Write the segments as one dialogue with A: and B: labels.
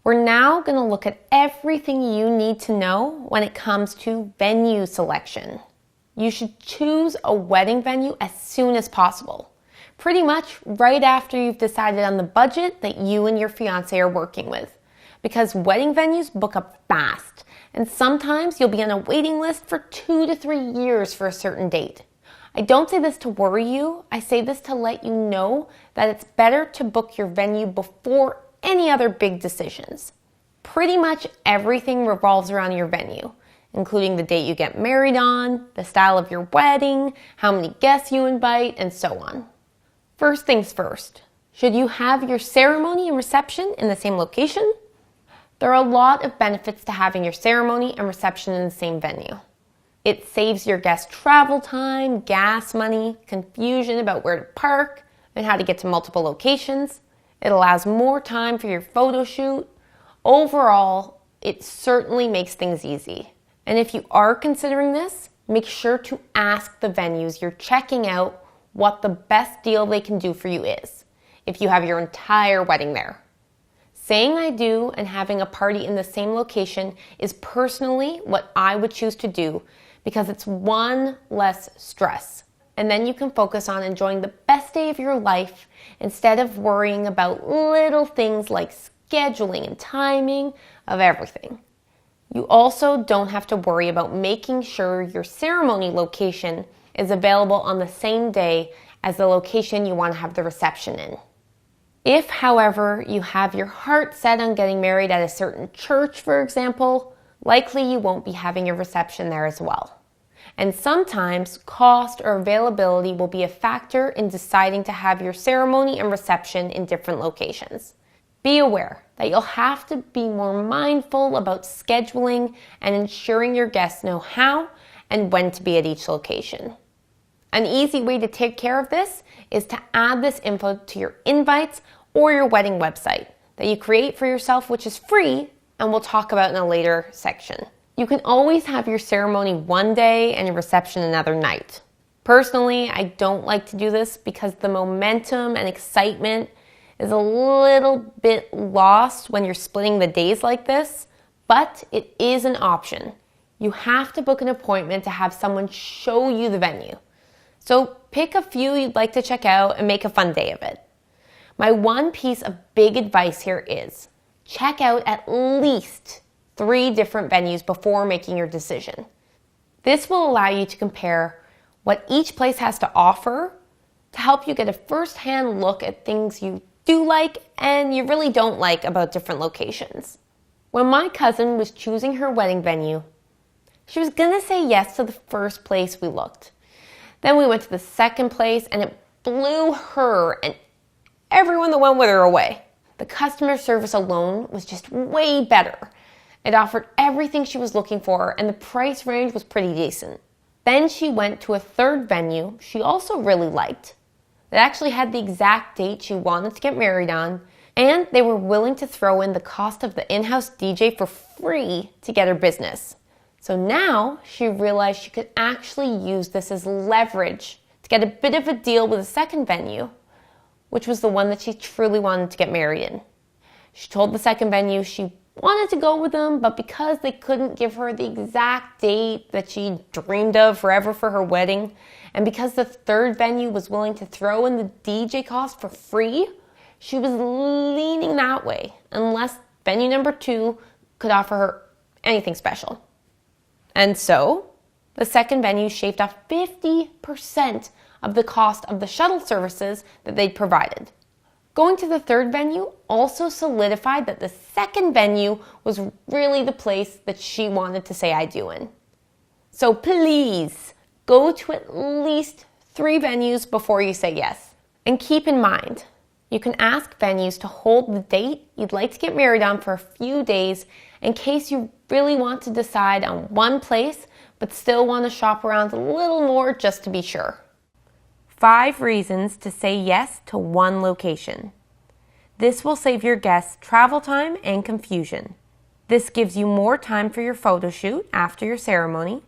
A: We're now going to look at everything you need to know when it comes to venue selection. You should choose a wedding venue as soon as possible. Pretty much right after you've decided on the budget that you and your fiancé are working with. Because wedding venues book up fast, and sometimes you'll be on a waiting list for 2 to 3 years for a certain date. I don't say this to worry you, I say this to let you know that it's better to book your venue before any other big decisions. Pretty much everything revolves around your venue, including the date you get married on, the style of your wedding, how many guests you invite, and so on. First things first, should you have your ceremony and reception in the same location? There are a lot of benefits to having your ceremony and reception in the same venue. It saves your guests travel time, gas money, confusion about where to park, and how to get to multiple locations. It allows more time for your photo shoot. Overall, it certainly makes things easy. And if you are considering this, make sure to ask the venues you're checking out what the best deal they can do for you is, if you have your entire wedding there. Saying I do and having a party in the same location is personally what I would choose to do because it's one less stress. And then you can focus on enjoying the best day of your life instead of worrying about little things like scheduling and timing of everything. You also don't have to worry about making sure your ceremony location is available on the same day as the location you want to have the reception in. If, however, you have your heart set on getting married at a certain church, for example, likely you won't be having your reception there as well. And sometimes cost or availability will be a factor in deciding to have your ceremony and reception in different locations. Be aware that you'll have to be more mindful about scheduling and ensuring your guests know how and when to be at each location. An easy way to take care of this is to add this info to your invites or your wedding website that you create for yourself, which is free and we'll talk about in a later section. You can always have your ceremony one day and your reception another night. Personally, I don't like to do this because the momentum and excitement is a little bit lost when you're splitting the days like this, but it is an option. You have to book an appointment to have someone show you the venue. So pick a few you'd like to check out and make a fun day of it. My one piece of big advice here is check out at least 3 different venues before making your decision. This will allow you to compare what each place has to offer to help you get a first-hand look at things you do like and you really don't like about different locations. When my cousin was choosing her wedding venue, she was gonna say yes to the first place we looked. Then we went to the second place and it blew her and everyone that went with her away. The customer service alone was just way better. It offered everything she was looking for and the price range was pretty decent. Then she went to a third venue she also really liked that actually had the exact date she wanted to get married on, and they were willing to throw in the cost of the in-house DJ for free to get her business. So now she realized she could actually use this as leverage to get a bit of a deal with a second venue, which was the one that she truly wanted to get married in. She told the second venue she wanted to go with them, but because they couldn't give her the exact date that she dreamed of forever for her wedding, and because the third venue was willing to throw in the DJ cost for free, she was leaning that way, unless venue number 2 could offer her anything special. And so, the second venue shaved off 50% of the cost of the shuttle services that they'd provided. Going to the third venue also solidified that the second venue was really the place that she wanted to say I do in. So please, go to at least 3 venues before you say yes. And keep in mind, you can ask venues to hold the date you'd like to get married on for a few days in case you really want to decide on one place but still want to shop around a little more just to be sure. 5 reasons to say yes to one location. This will save your guests travel time and confusion. This gives you more time for your photo shoot after your ceremony.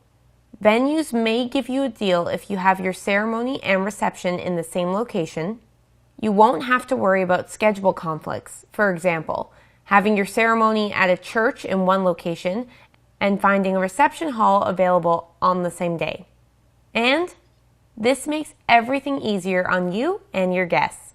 A: Venues may give you a deal if you have your ceremony and reception in the same location. You won't have to worry about schedule conflicts. For example, having your ceremony at a church in one location, and finding a reception hall available on the same day. And this makes everything easier on you and your guests.